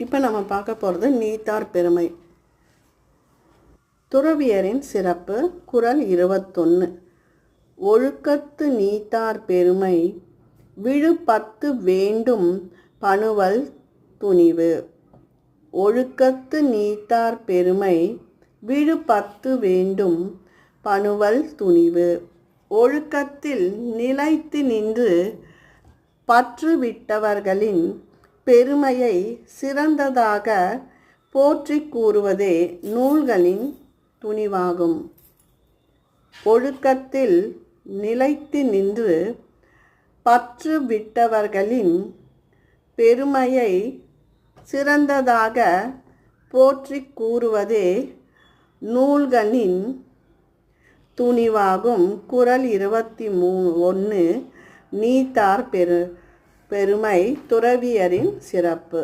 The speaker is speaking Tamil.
இப்போ நம்ம பார்க்க போகிறது நீத்தார் பெருமை. துறவியரின் சிறப்பு. குறள் 21. ஒழுக்கத்து நீத்தார் பெருமை விழுப்பத்து வேண்டும் பனுவல் துணிவு. ஒழுக்கத்து நீத்தார் பெருமை விழுப்பத்து வேண்டும் பனுவல் துணிவு. ஒழுக்கத்தில் நிலைத்து நின்று பற்று விட்டவர்களின் பெருமையை சிறந்ததாக போற்றி கூறுவதே நூல்களின் துணிவாகும். ஒழுக்கத்தில் நிலைத்து நின்று பற்று விட்டவர்களின் பெருமையை சிறந்ததாக போற்றி கூறுவதே நூல்களின் துணிவாகும். குறள் 21. நீத்தார் பெருமை துறவியரின் சிறப்பு.